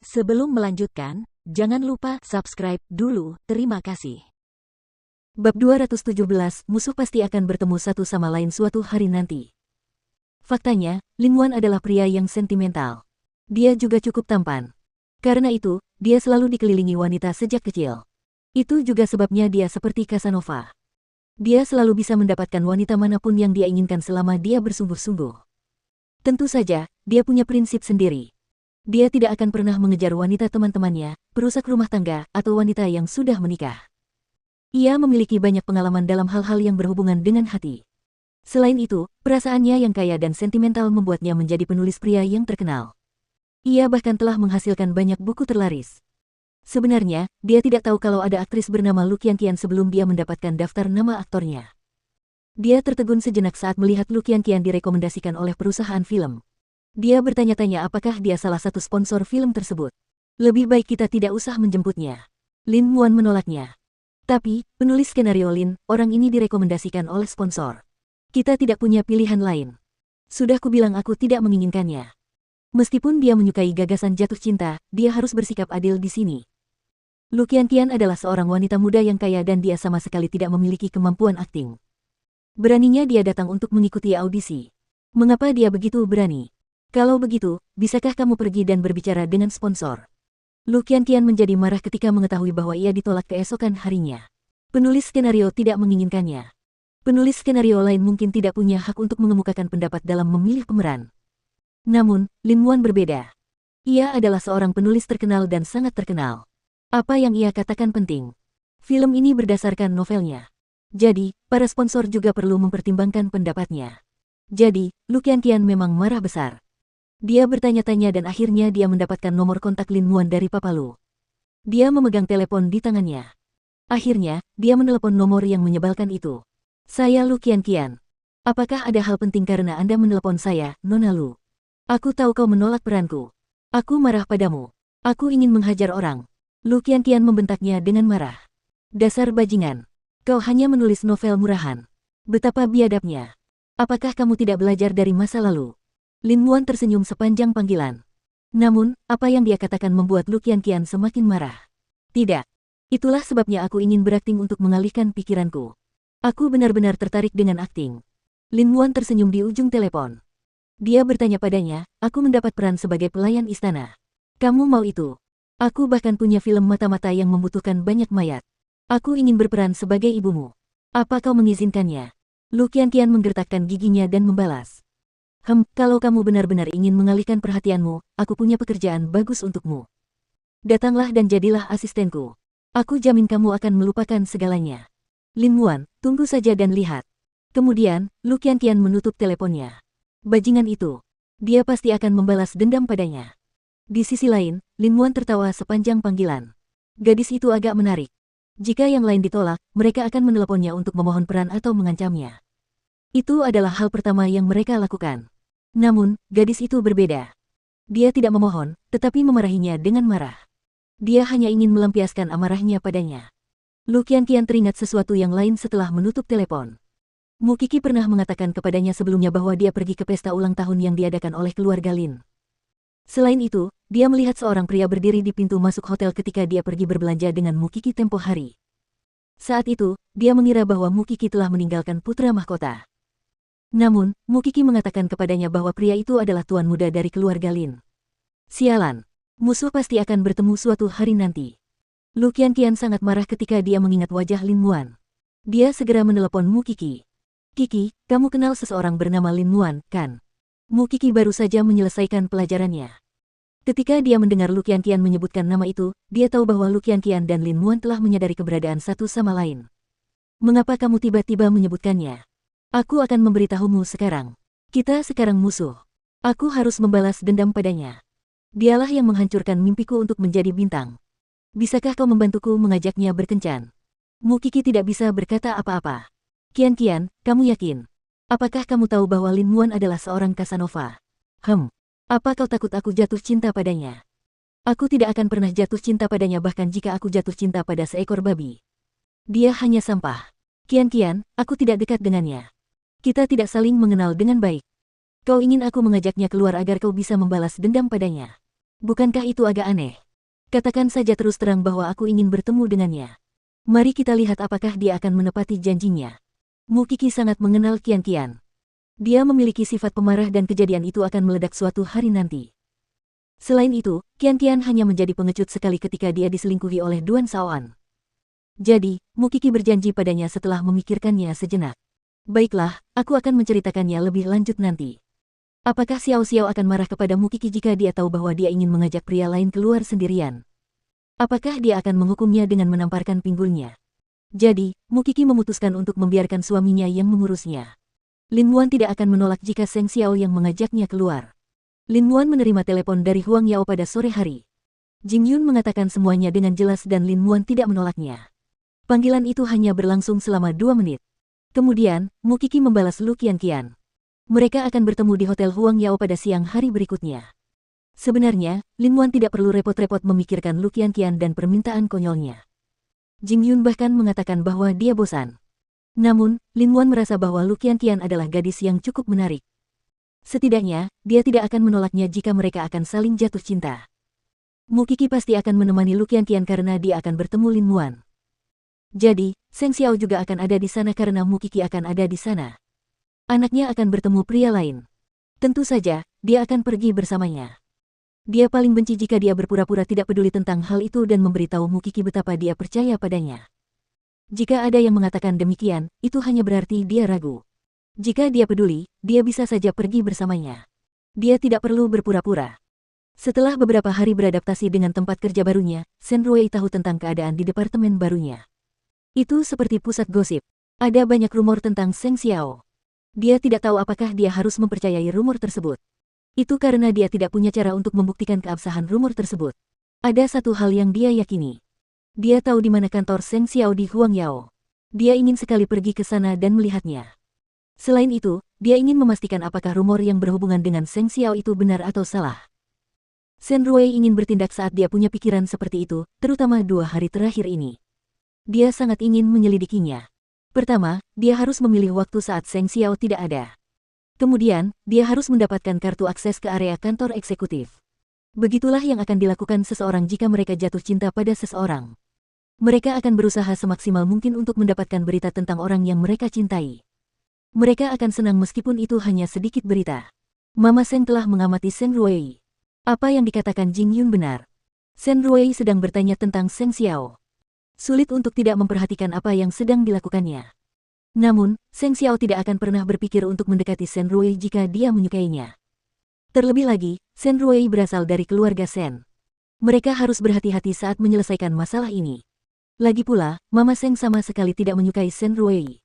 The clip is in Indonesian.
Sebelum melanjutkan, jangan lupa subscribe dulu, terima kasih. Bab 217, musuh pasti akan bertemu satu sama lain suatu hari nanti. Faktanya, Lin Wan adalah pria yang sentimental. Dia juga cukup tampan. Karena itu, dia selalu dikelilingi wanita sejak kecil. Itu juga sebabnya dia seperti Casanova. Dia selalu bisa mendapatkan wanita manapun yang dia inginkan selama dia bersungguh-sungguh. Tentu saja, dia punya prinsip sendiri. Dia tidak akan pernah mengejar wanita teman-temannya, perusak rumah tangga, atau wanita yang sudah menikah. Ia memiliki banyak pengalaman dalam hal-hal yang berhubungan dengan hati. Selain itu, perasaannya yang kaya dan sentimental membuatnya menjadi penulis pria yang terkenal. Ia bahkan telah menghasilkan banyak buku terlaris. Sebenarnya, dia tidak tahu kalau ada aktris bernama Lu Qianqian sebelum dia mendapatkan daftar nama aktornya. Dia tertegun sejenak saat melihat Lu Qianqian direkomendasikan oleh perusahaan film. Dia bertanya-tanya apakah dia salah satu sponsor film tersebut. Lebih baik kita tidak usah menjemputnya. Lin Muan menolaknya. Tapi, penulis skenario Lin, orang ini direkomendasikan oleh sponsor. Kita tidak punya pilihan lain. Sudah kubilang aku tidak menginginkannya. Meskipun dia menyukai gagasan jatuh cinta, dia harus bersikap adil di sini. Lu Qianqian adalah seorang wanita muda yang kaya dan dia sama sekali tidak memiliki kemampuan akting. Beraninya dia datang untuk mengikuti audisi. Mengapa dia begitu berani? Kalau begitu, bisakah kamu pergi dan berbicara dengan sponsor? Lu Qianqian menjadi marah ketika mengetahui bahwa ia ditolak keesokan harinya. Penulis skenario tidak menginginkannya. Penulis skenario lain mungkin tidak punya hak untuk mengemukakan pendapat dalam memilih pemeran. Namun, Lin Muan berbeda. Ia adalah seorang penulis terkenal dan sangat terkenal. Apa yang ia katakan penting. Film ini berdasarkan novelnya. Jadi, para sponsor juga perlu mempertimbangkan pendapatnya. Jadi, Lu Qianqian memang marah besar. Dia bertanya-tanya dan akhirnya dia mendapatkan nomor kontak Lin Muan dari Papa Lu. Dia memegang telepon di tangannya. Akhirnya, dia menelepon nomor yang menyebalkan itu. Saya Lu Qianqian. Apakah ada hal penting karena Anda menelepon saya, Nona Lu? Aku tahu kau menolak peranku. Aku marah padamu. Aku ingin menghajar orang. Lu Qianqian membentaknya dengan marah. Dasar bajingan. Kau hanya menulis novel murahan. Betapa biadabnya. Apakah kamu tidak belajar dari masa lalu? Lin Muan tersenyum sepanjang panggilan. Namun, apa yang dia katakan membuat Lu Qianqian semakin marah. Tidak. Itulah sebabnya aku ingin berakting untuk mengalihkan pikiranku. Aku benar-benar tertarik dengan akting. Lin Muan tersenyum di ujung telepon. Dia bertanya padanya, aku mendapat peran sebagai pelayan istana. Kamu mau itu? Aku bahkan punya film mata-mata yang membutuhkan banyak mayat. Aku ingin berperan sebagai ibumu. Apa kau mengizinkannya? Lu Qianqian menggertakkan giginya dan membalas. Kalau kamu benar-benar ingin mengalihkan perhatianmu, aku punya pekerjaan bagus untukmu. Datanglah dan jadilah asistenku. Aku jamin kamu akan melupakan segalanya. Lin Muan, tunggu saja dan lihat. Kemudian, Lu Qianqian menutup teleponnya. Bajingan itu. Dia pasti akan membalas dendam padanya. Di sisi lain, Lin Muan tertawa sepanjang panggilan. Gadis itu agak menarik. Jika yang lain ditolak, mereka akan meneleponnya untuk memohon peran atau mengancamnya. Itu adalah hal pertama yang mereka lakukan. Namun, gadis itu berbeda. Dia tidak memohon, tetapi memarahinya dengan marah. Dia hanya ingin melampiaskan amarahnya padanya. Lu Qianqian teringat sesuatu yang lain setelah menutup telepon. Mu Qiki pernah mengatakan kepadanya sebelumnya bahwa dia pergi ke pesta ulang tahun yang diadakan oleh keluarga Lin. Selain itu, dia melihat seorang pria berdiri di pintu masuk hotel ketika dia pergi berbelanja dengan Mu Qiki tempo hari. Saat itu, dia mengira bahwa Mu Qiki telah meninggalkan putra mahkota. Namun, Mu Qiki mengatakan kepadanya bahwa pria itu adalah tuan muda dari keluarga Lin. Sialan, musuh pasti akan bertemu suatu hari nanti. Lu Qianqian sangat marah ketika dia mengingat wajah Lin Muan. Dia segera menelepon Mu Qiki. Qiki, kamu kenal seseorang bernama Lin Muan, kan? Mu Qiki baru saja menyelesaikan pelajarannya. Ketika dia mendengar Lu Qianqian menyebutkan nama itu, dia tahu bahwa Lu Qianqian dan Lin Muan telah menyadari keberadaan satu sama lain. Mengapa kamu tiba-tiba menyebutkannya? Aku akan memberitahumu sekarang. Kita sekarang musuh. Aku harus membalas dendam padanya. Dialah yang menghancurkan mimpiku untuk menjadi bintang. Bisakah kau membantuku mengajaknya berkencan? Mu Qiki tidak bisa berkata apa-apa. Qianqian, kamu yakin? Apakah kamu tahu bahwa Lin Muan adalah seorang Casanova? Apa kau takut aku jatuh cinta padanya? Aku tidak akan pernah jatuh cinta padanya bahkan jika aku jatuh cinta pada seekor babi. Dia hanya sampah. Qianqian, aku tidak dekat dengannya. Kita tidak saling mengenal dengan baik. Kau ingin aku mengajaknya keluar agar kau bisa membalas dendam padanya. Bukankah itu agak aneh? Katakan saja terus terang bahwa aku ingin bertemu dengannya. Mari kita lihat apakah dia akan menepati janjinya. Mu Qixi sangat mengenal Qian Qian. Dia memiliki sifat pemarah dan kejadian itu akan meledak suatu hari nanti. Selain itu, Qian Qian hanya menjadi pengecut sekali ketika dia diselingkuhi oleh Duan Shaoan. Jadi, Mu Qixi berjanji padanya setelah memikirkannya sejenak. Baiklah, aku akan menceritakannya lebih lanjut nanti. Apakah Xiao Xiao akan marah kepada Mu Qixi jika dia tahu bahwa dia ingin mengajak pria lain keluar sendirian? Apakah dia akan menghukumnya dengan menamparkan pinggulnya? Jadi, Mu Qixi memutuskan untuk membiarkan suaminya yang mengurusnya. Lin Muan tidak akan menolak jika Seng Xiao yang mengajaknya keluar. Lin Muan menerima telepon dari Huang Yao pada sore hari. Jing Yun mengatakan semuanya dengan jelas dan Lin Muan tidak menolaknya. Panggilan itu hanya berlangsung selama 2 menit. Kemudian, Mu Qixi membalas Lu Qianqian. Mereka akan bertemu di Hotel Huang Yao pada siang hari berikutnya. Sebenarnya, Lin Muan tidak perlu repot-repot memikirkan Lu Qianqian dan permintaan konyolnya. Jing Yun bahkan mengatakan bahwa dia bosan. Namun, Lin Muan merasa bahwa Lu Qianqian adalah gadis yang cukup menarik. Setidaknya, dia tidak akan menolaknya jika mereka akan saling jatuh cinta. Mu Qixi pasti akan menemani Lu Qianqian karena dia akan bertemu Lin Muan. Jadi, Seng Xiao juga akan ada di sana karena Mu Qixi akan ada di sana. Anaknya akan bertemu pria lain. Tentu saja, dia akan pergi bersamanya. Dia paling benci jika dia berpura-pura tidak peduli tentang hal itu dan memberitahu Mu Qixi betapa dia percaya padanya. Jika ada yang mengatakan demikian, itu hanya berarti dia ragu. Jika dia peduli, dia bisa saja pergi bersamanya. Dia tidak perlu berpura-pura. Setelah beberapa hari beradaptasi dengan tempat kerja barunya, Shen Ruwei tahu tentang keadaan di departemen barunya. Itu seperti pusat gosip. Ada banyak rumor tentang Seng Xiao. Dia tidak tahu apakah dia harus mempercayai rumor tersebut. Itu karena dia tidak punya cara untuk membuktikan keabsahan rumor tersebut. Ada satu hal yang dia yakini. Dia tahu di mana kantor Seng Xiao di Huang Yao. Dia ingin sekali pergi ke sana dan melihatnya. Selain itu, dia ingin memastikan apakah rumor yang berhubungan dengan Seng Xiao itu benar atau salah. Shen Ruwei ingin bertindak saat dia punya pikiran seperti itu, terutama 2 hari terakhir ini. Dia sangat ingin menyelidikinya. Pertama, dia harus memilih waktu saat Seng Xiao tidak ada. Kemudian, dia harus mendapatkan kartu akses ke area kantor eksekutif. Begitulah yang akan dilakukan seseorang jika mereka jatuh cinta pada seseorang. Mereka akan berusaha semaksimal mungkin untuk mendapatkan berita tentang orang yang mereka cintai. Mereka akan senang meskipun itu hanya sedikit berita. Mama Seng telah mengamati Shen Ruwei. Apa yang dikatakan Jing Yun benar. Shen Ruwei sedang bertanya tentang Seng Xiao. Sulit untuk tidak memperhatikan apa yang sedang dilakukannya. Namun, Seng Xiao tidak akan pernah berpikir untuk mendekati Shen Ruwei jika dia menyukainya. Terlebih lagi, Shen Ruwei berasal dari keluarga Shen. Mereka harus berhati-hati saat menyelesaikan masalah ini. Lagi pula, Mama Seng sama sekali tidak menyukai Shen Ruwei.